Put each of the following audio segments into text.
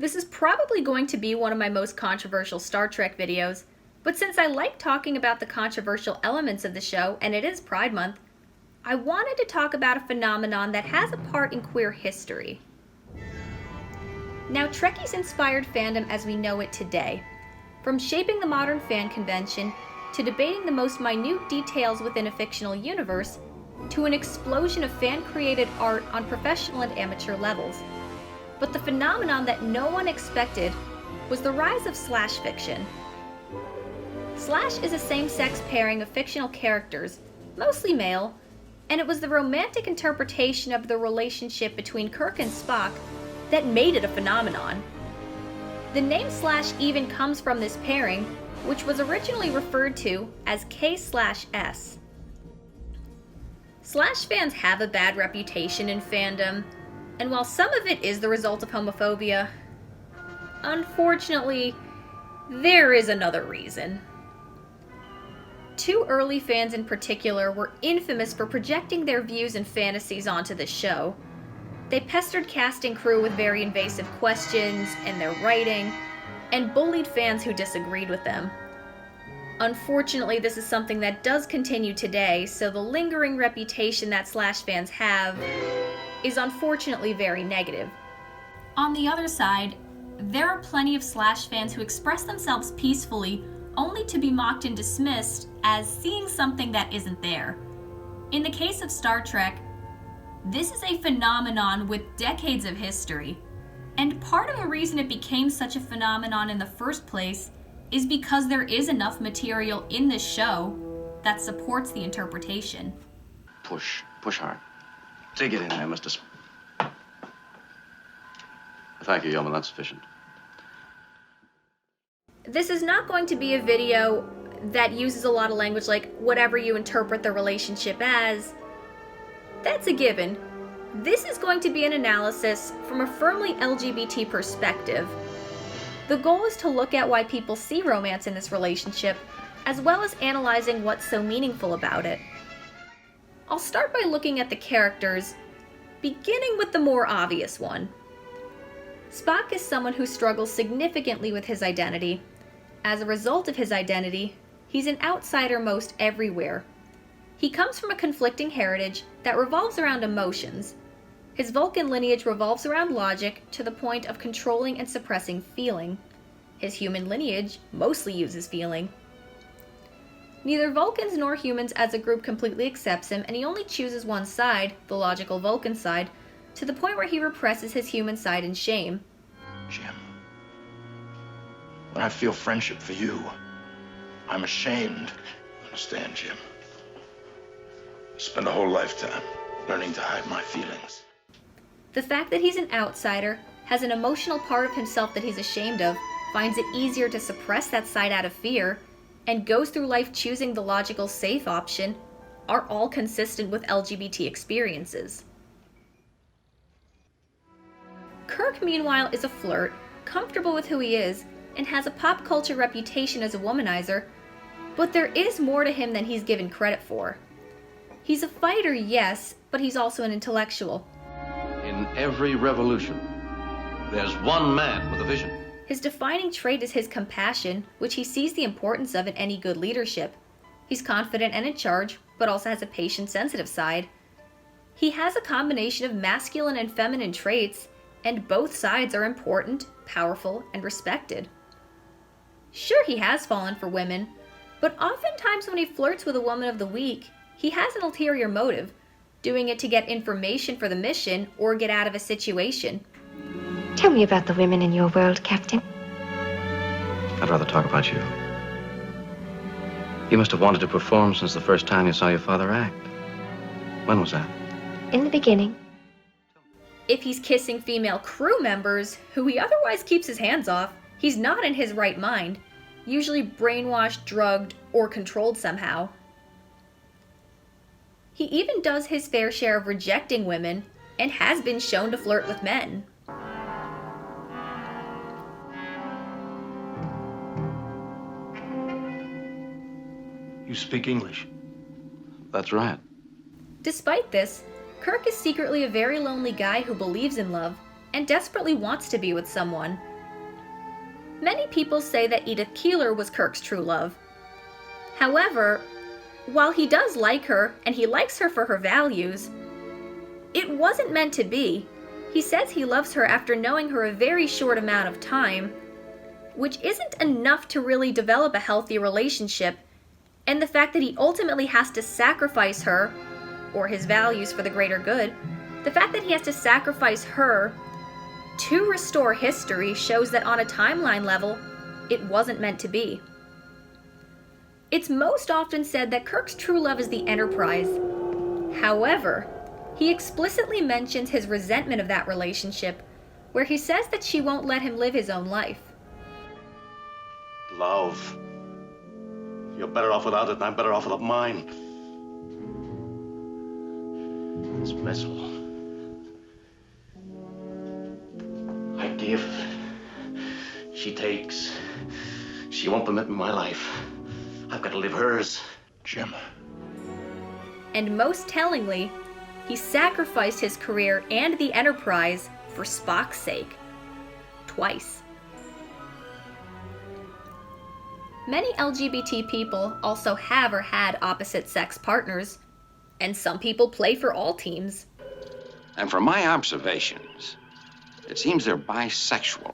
This is probably going to be one of my most controversial Star Trek videos, but since I like talking about the controversial elements of the show, and it is Pride Month, I wanted to talk about a phenomenon that has a part in queer history. Now, Trekkies inspired fandom as we know it today, from shaping the modern fan convention to debating the most minute details within a fictional universe, to an explosion of fan-created art on professional and amateur levels. But the phenomenon that no one expected was the rise of slash fiction. Slash is a same-sex pairing of fictional characters, mostly male, and it was the romantic interpretation of the relationship between Kirk and Spock that made it a phenomenon. The name slash even comes from this pairing, which was originally referred to as K/S. Slash fans have a bad reputation in fandom, and while some of it is the result of homophobia, unfortunately, there is another reason. Two early fans in particular were infamous for projecting their views and fantasies onto the show. They pestered cast and crew with very invasive questions in their writing, and bullied fans who disagreed with them. Unfortunately, this is something that does continue today, so the lingering reputation that Slash fans have is unfortunately very negative. On the other side, there are plenty of Slash fans who express themselves peacefully only to be mocked and dismissed as seeing something that isn't there. In the case of Star Trek, this is a phenomenon with decades of history, and part of the reason it became such a phenomenon in the first place is because there is enough material in this show that supports the interpretation. Push hard. Dig it in there, Mr. Thank you, Yeoman, that's sufficient. This is not going to be a video that uses a lot of language like whatever you interpret the relationship as. That's a given. This is going to be an analysis from a firmly LGBT perspective. The goal is to look at why people see romance in this relationship, as well as analyzing what's so meaningful about it. I'll start by looking at the characters, beginning with the more obvious one. Spock is someone who struggles significantly with his identity. As a result of his identity, he's an outsider most everywhere. He comes from a conflicting heritage that revolves around emotions. His Vulcan lineage revolves around logic to the point of controlling and suppressing feeling. His human lineage mostly uses feeling. Neither Vulcans nor humans as a group completely accepts him, and he only chooses one side, the logical Vulcan side, to the point where he represses his human side in shame. Jim, when I feel friendship for you, I'm ashamed. Understand, Jim? I spent a whole lifetime learning to hide my feelings. The fact that he's an outsider, has an emotional part of himself that he's ashamed of, finds it easier to suppress that side out of fear, and goes through life choosing the logical safe option, are all consistent with LGBT experiences. Kirk, meanwhile, is a flirt, comfortable with who he is, and has a pop culture reputation as a womanizer, but there is more to him than he's given credit for. He's a fighter, yes, but he's also an intellectual. In every revolution, there's one man with a vision. His defining trait is his compassion, which he sees the importance of in any good leadership. He's confident and in charge, but also has a patient, sensitive side. He has a combination of masculine and feminine traits, and both sides are important, powerful, and respected. Sure, he has fallen for women, but oftentimes when he flirts with a woman of the week, he has an ulterior motive, doing it to get information for the mission or get out of a situation. Tell me about the women in your world, Captain. I'd rather talk about you. You must have wanted to perform since the first time you saw your father act. When was that? In the beginning. If he's kissing female crew members, who he otherwise keeps his hands off, he's not in his right mind, usually brainwashed, drugged, or controlled somehow. He even does his fair share of rejecting women, and has been shown to flirt with men. You speak English? That's right. Despite this, Kirk is secretly a very lonely guy who believes in love and desperately wants to be with someone, Many people say that Edith Keeler was Kirk's true love. However, while he does like her and he likes her for her values, it wasn't meant to be. He says he loves her after knowing her a very short amount of time, which isn't enough to really develop a healthy relationship, and the fact that he ultimately has to sacrifice her, or his values for the greater good, the fact that he has to sacrifice her to restore history shows that on a timeline level, it wasn't meant to be. It's most often said that Kirk's true love is the Enterprise. However, he explicitly mentions his resentment of that relationship, where he says that she won't let him live his own life. Love. You're better off without it, and I'm better off without mine. This vessel. I give. She takes. She won't permit me my life. I've got to live hers. Jim. And most tellingly, he sacrificed his career and the Enterprise for Spock's sake. Twice. Many LGBT people also have or had opposite-sex partners, and some people play for all teams. And from my observations, it seems they're bisexual.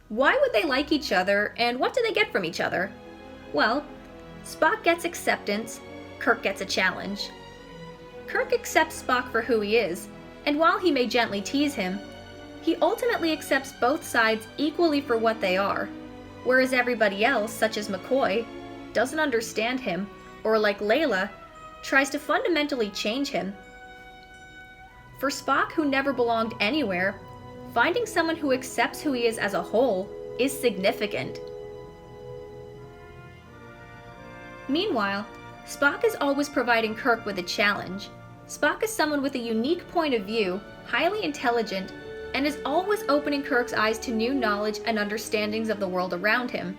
Why would they like each other, and what do they get from each other? Well, Spock gets acceptance, Kirk gets a challenge. Kirk accepts Spock for who he is, and while he may gently tease him, he ultimately accepts both sides equally for what they are, whereas everybody else, such as McCoy, doesn't understand him, or like Layla, tries to fundamentally change him. For Spock, who never belonged anywhere, finding someone who accepts who he is as a whole is significant. Meanwhile, Spock is always providing Kirk with a challenge. Spock is someone with a unique point of view, highly intelligent, and is always opening Kirk's eyes to new knowledge and understandings of the world around him.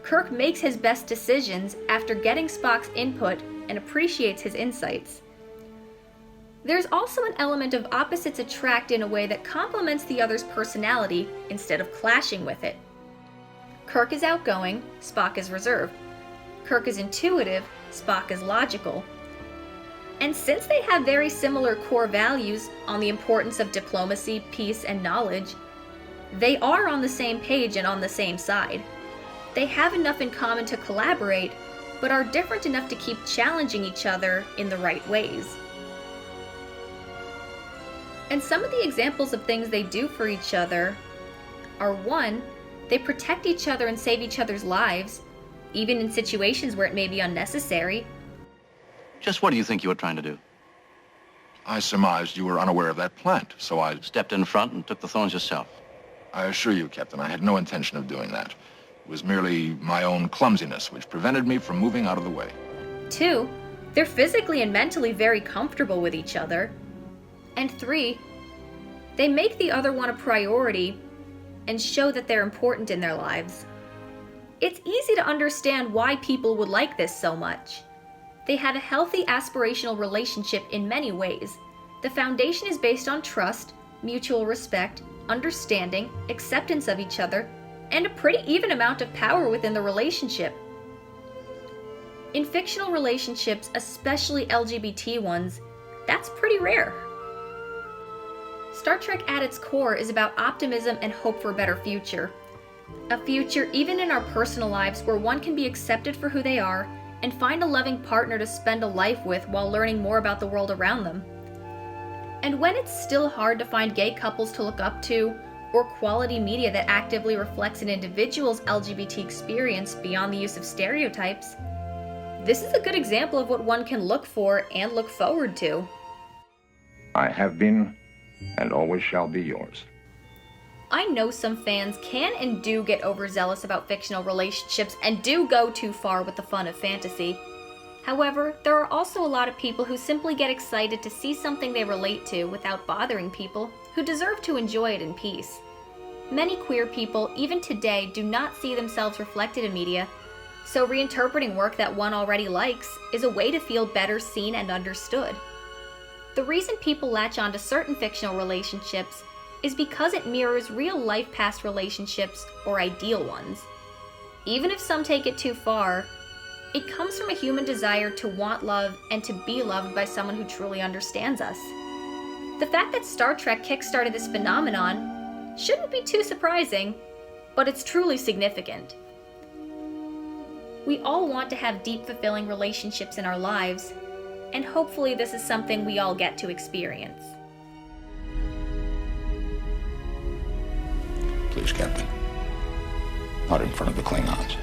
Kirk makes his best decisions after getting Spock's input and appreciates his insights. There's also an element of opposites attract in a way that complements the other's personality instead of clashing with it. Kirk is outgoing, Spock is reserved. Kirk is intuitive, Spock is logical. And since they have very similar core values on the importance of diplomacy, peace, and knowledge, they are on the same page and on the same side. They have enough in common to collaborate, but are different enough to keep challenging each other in the right ways. And some of the examples of things they do for each other are: 1, they protect each other and save each other's lives, even in situations where it may be unnecessary. Just what do you think you were trying to do? I surmised you were unaware of that plant, so I Stepped in front and took the thorns yourself. I assure you, Captain, I had no intention of doing that. It was merely my own clumsiness which prevented me from moving out of the way. 2, they're physically and mentally very comfortable with each other. And 3, they make the other one a priority and show that they're important in their lives. It's easy to understand why people would like this so much. They have a healthy aspirational relationship in many ways. The foundation is based on trust, mutual respect, understanding, acceptance of each other, and a pretty even amount of power within the relationship. In fictional relationships, especially LGBT ones, that's pretty rare. Star Trek at its core is about optimism and hope for a better future. A future even in our personal lives where one can be accepted for who they are and find a loving partner to spend a life with while learning more about the world around them. And when it's still hard to find gay couples to look up to, or quality media that actively reflects an individual's LGBT experience beyond the use of stereotypes, this is a good example of what one can look for and look forward to. I have been and always shall be yours. I know some fans can and do get overzealous about fictional relationships and do go too far with the fun of fantasy. However, there are also a lot of people who simply get excited to see something they relate to without bothering people who deserve to enjoy it in peace. Many queer people, even today, do not see themselves reflected in media, so reinterpreting work that one already likes is a way to feel better seen and understood. The reason people latch onto certain fictional relationships is because it mirrors real-life past relationships, or ideal ones. Even if some take it too far, it comes from a human desire to want love and to be loved by someone who truly understands us. The fact that Star Trek kickstarted this phenomenon shouldn't be too surprising, but it's truly significant. We all want to have deep, fulfilling relationships in our lives, and hopefully this is something we all get to experience. Please, Captain. Not in front of the Klingons.